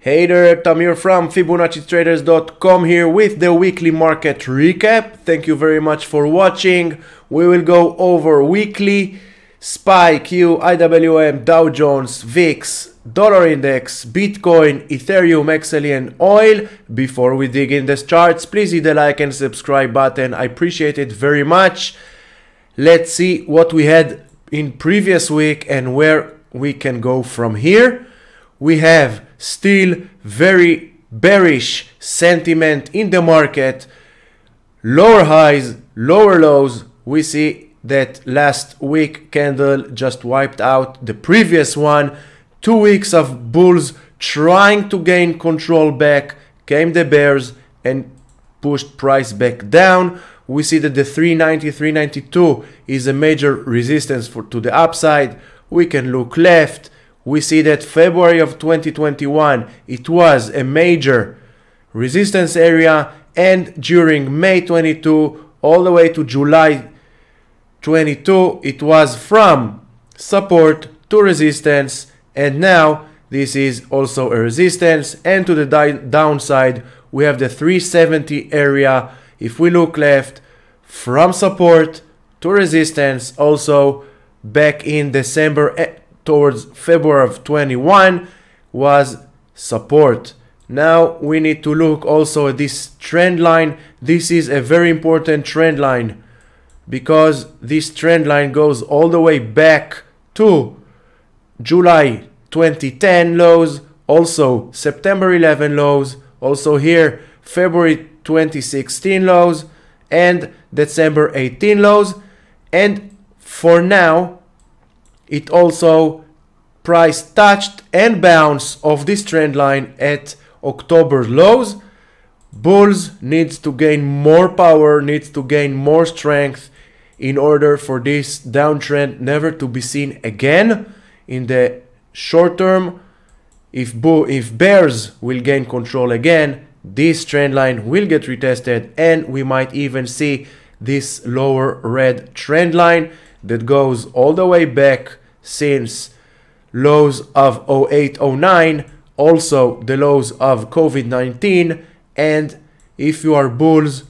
Hey there, Tamir from Fibonaccis-Traders.com here with the weekly market recap. Thank you very much for watching. We will go over weekly SPY, Q, IWM, Dow Jones, VIX, Dollar Index, Bitcoin, Ethereum, XLE and oil. Before we dig in these charts, please hit the like and subscribe button. I appreciate it very much. Let's see what we had in previous week and where we can go from here. We have still very bearish sentiment in the market, lower highs, lower lows. We see that last week candle just wiped out the previous one. 2 weeks of bulls trying to gain control back, came the bears and pushed price back down. We see that the 390, 392 is a major resistance to the upside. We can look left. We see that February of 2021, it was a major resistance area, and during May 22 all the way to July 22, it was from support to resistance, and now this is also a resistance. And to the downside, we have the 370 area. If we look left, from support to resistance, also back in December towards February of 21 was support. Now we need to look also at this trend line. This is a very important trend line because this trend line goes all the way back to July 2010 lows, also September 11 lows, also here February 2016 lows and December 18 lows. And for now it also price touched and bounced off this trend line at October lows. Bulls needs to gain more power, needs to gain more strength in order for this downtrend never to be seen again in the short term. If bears will gain control again, this trend line will get retested and we might even see this lower red trend line that goes all the way back since lows of 08-09, also the lows of COVID-19. And if you are bulls,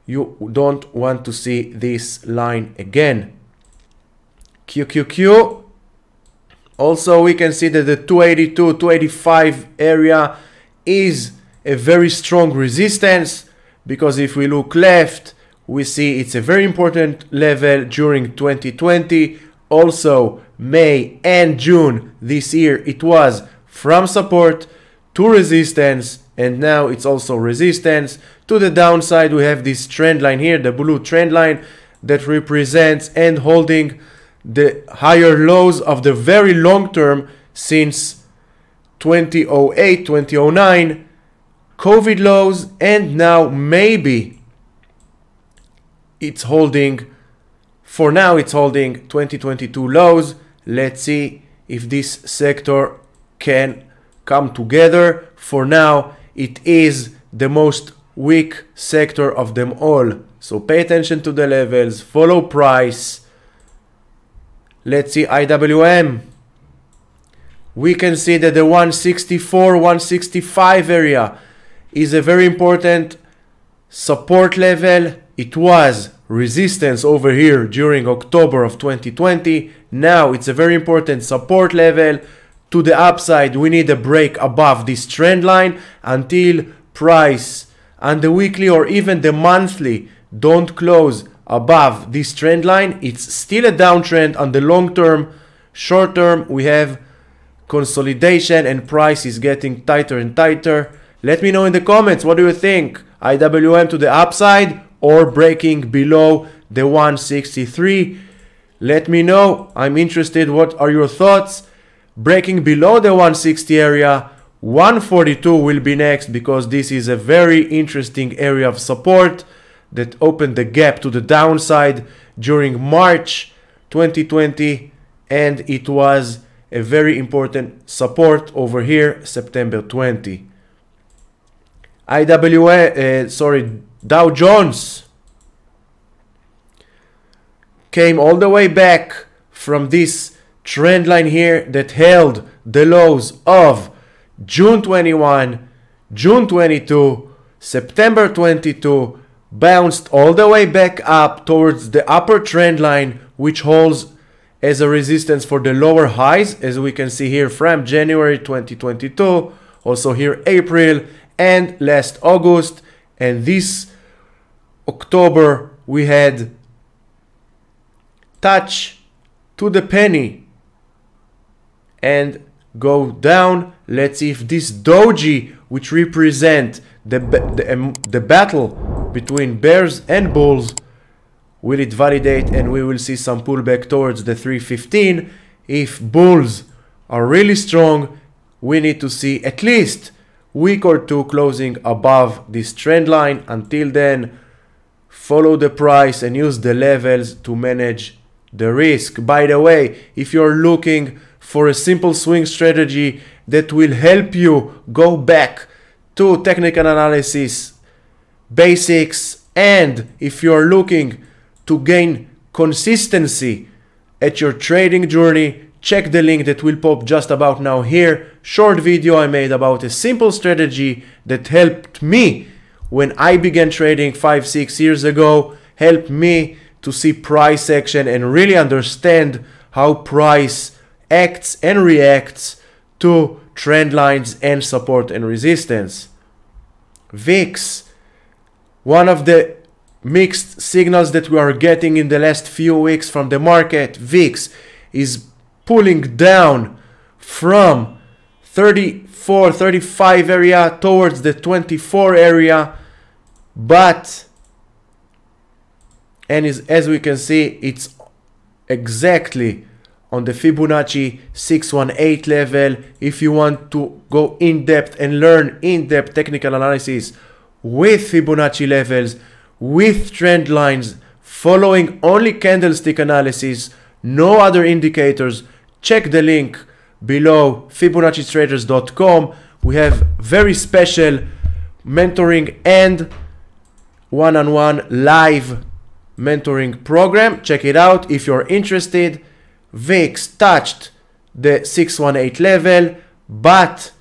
you don't want to see this line again. QQQ, also we can see that the 282, 285 area is a very strong resistance, because if we look left, we see it's a very important level during 2020. Also May and June this year, it was from support to resistance, and now it's also resistance. To the downside, we have this trend line here, the blue trend line, that represents and holding the higher lows of the very long term since 2008, 2009 COVID lows, and now maybe it's holding, for now it's holding 2022 lows. Let's see if this sector can come together. For now it is the most weak sector of them all, so pay attention to the levels, follow price. Let's see IWM. We can see that the 164, 165 area is a very important support level. It was resistance over here during October of 2020. Now it's a very important support level. To the upside, we need a break above this trend line. Until price and the weekly or even the monthly don't close above this trend line, it's still a downtrend on the long term. Short term, we have consolidation and price is getting tighter and tighter. Let me know in the comments, what do you think? IWM to the upside or breaking below the 163? Let me know. I'm interested. What are your thoughts? Breaking below the 160 area, 142 will be next, because this is a very interesting area of support that opened the gap to the downside during March 2020, and it was a very important support over here September 20. Dow Jones came all the way back from this trend line here that held the lows of June 21, June 22, September 22, bounced all the way back up towards the upper trend line, which holds as a resistance for the lower highs, as we can see here from January 2022, also here April and last August, and this October we had touch to the penny and go down. Let's see if this doji, which represent the battle between bears and bulls, will it validate, and we will see some pullback towards the 315. If bulls are really strong, we need to see at least week or two closing above this trend line. Until then, follow the price and use the levels to manage the risk. By the way, if you're looking for a simple swing strategy that will help you go back to technical analysis basics, and if you're looking to gain consistency at your trading journey, check the link that will pop just about now here. Short video I made about a simple strategy that helped me when I began trading 5-6 years ago, helped me to see price action and really understand how price acts and reacts to trend lines and support and resistance. VIX, one of the mixed signals that we are getting in the last few weeks from the market. VIX is pulling down from 34, 35 area towards the 24 area, but as we can see, it's exactly on the Fibonacci 618 level. If you want to go in depth and learn in-depth technical analysis with Fibonacci levels, with trend lines, following only candlestick analysis, no other indicators, check the link below, Fibonaccis-Traders.com. We have very special mentoring and one-on-one live mentoring program. Check it out if you're interested. VIX touched the 618 level, but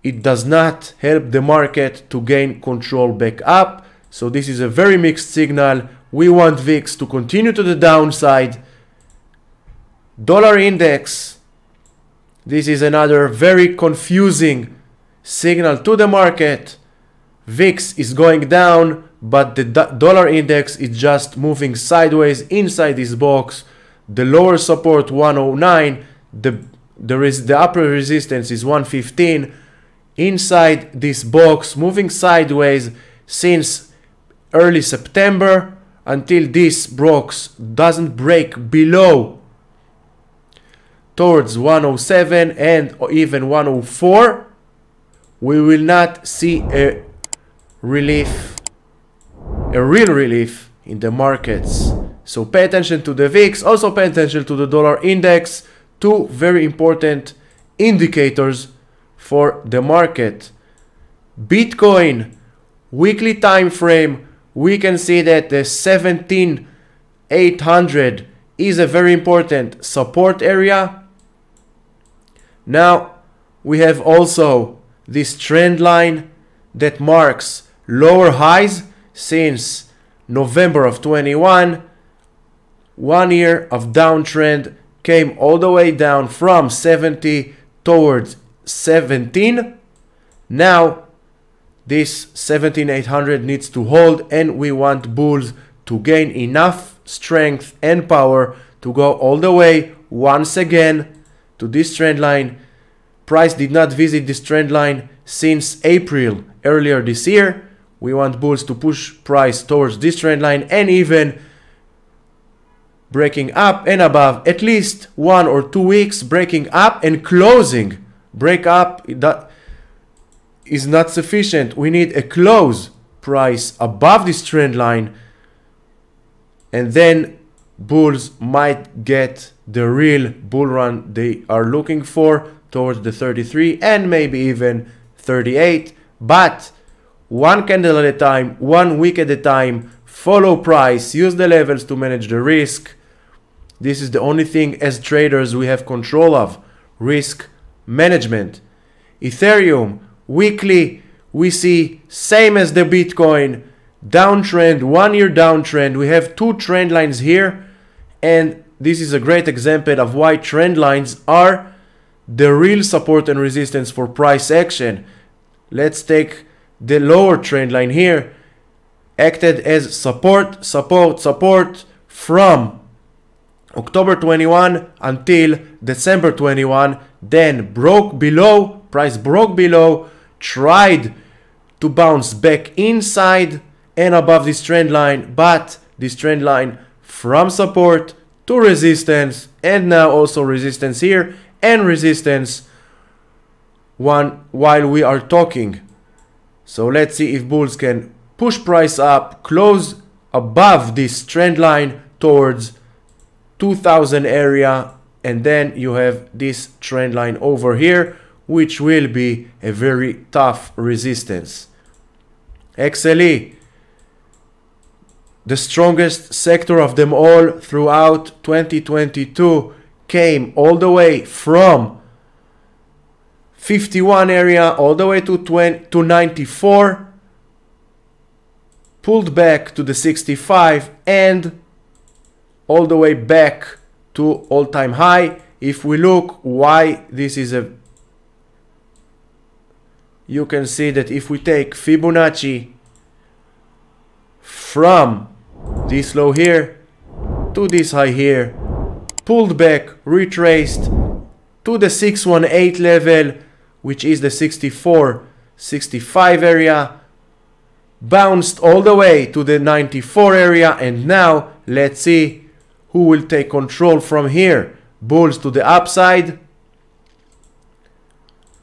it does not help the market to gain control back up. So this is a very mixed signal. We want VIX to continue to the downside. Dollar index, this is another very confusing signal to the market. VIX is going down, but the dollar index is just moving sideways inside this box. The lower support 109, the upper resistance is 115. Inside this box, moving sideways since early September until this box doesn't break below towards 107 and even 104, we will not see a relief, a real relief in the markets. So pay attention to the VIX, also pay attention to the dollar index, two very important indicators for the market. Bitcoin, weekly time frame, we can see that the 17,800 is a very important support area. Now we have also this trend line that marks lower highs since November of 21. 1 year of downtrend came all the way down from 70 towards 17. Now this 17,800 needs to hold, and we want bulls to gain enough strength and power to go all the way once again to this trend line. Price did not visit this trend line since April earlier this year. We want bulls to push price towards this trend line and even breaking up and above, at least 1 or 2 weeks breaking up and closing. Break up, that is not sufficient. We need a close price above this trend line, and then bulls might get the real bull run they are looking for towards the 33 and maybe even 38. But one candle at a time, 1 week at a time, follow price, use the levels to manage the risk. This is the only thing as traders we have control of, risk management. Ethereum, weekly, we see same as the Bitcoin, downtrend, 1 year downtrend. We have two trend lines here, and this is a great example of why trend lines are the real support and resistance for price action. Let's take the lower trend line here, acted as support, support, support from October 21 until December 21, then broke below, price broke below, tried to bounce back inside and above this trend line, but this trend line from support to resistance, and now also resistance here and resistance while we are talking. So let's see if bulls can push price up, close above this trend line towards 2000 area, and then you have this trend line over here, which will be a very tough resistance. XLE, the strongest sector of them all throughout 2022, came all the way from 51 area all the way to 94, pulled back to the 65, and all the way back to all-time high. If we look why this is a, you can see that if we take Fibonacci from this low here to this high here, pulled back, retraced to the 618 level, which is the 64-65 area, bounced all the way to the 94 area, and now let's see who will take control from here. Bulls to the upside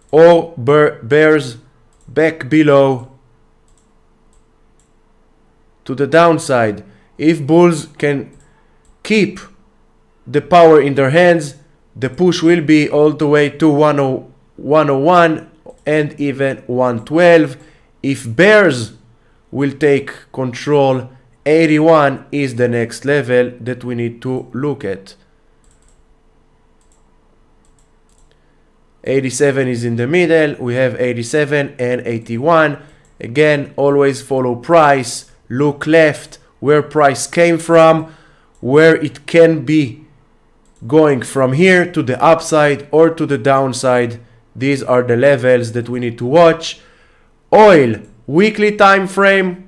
or bears back below to the downside. If bulls can keep the power in their hands, the push will be all the way to 101 and even 112. If bears will take control, 81 is the next level that we need to look at. 87 is in the middle. We have 87 and 81. Again, always follow price. Look left where price came from, where it can be going from here to the upside or to the downside. These are the levels that we need to watch. Oil, weekly time frame,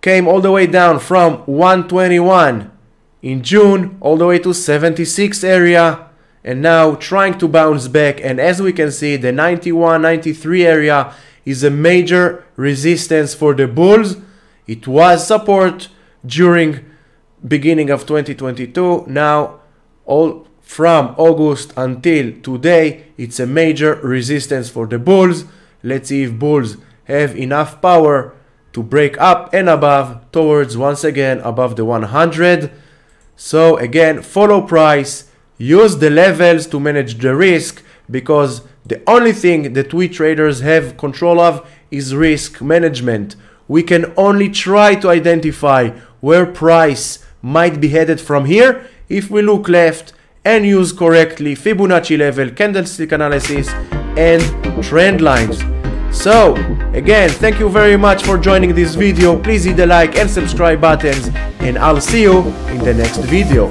came all the way down from 121 in June all the way to 76 area, and now trying to bounce back. And as we can see, the 91-93 area is a major resistance for the bulls. It was support during beginning of 2022. Now all from August until today, it's a major resistance for the bulls. Let's see if bulls have enough power to break up and above towards, once again, above the 100. So again, follow price, use the levels to manage the risk, because the only thing that we traders have control of is risk management. We can only try to identify where price might be headed from here if we look left and use correctly Fibonacci level, candlestick analysis, and trend lines. So again, thank you very much for joining this video. Please hit the like and subscribe buttons, and I'll see you in the next video.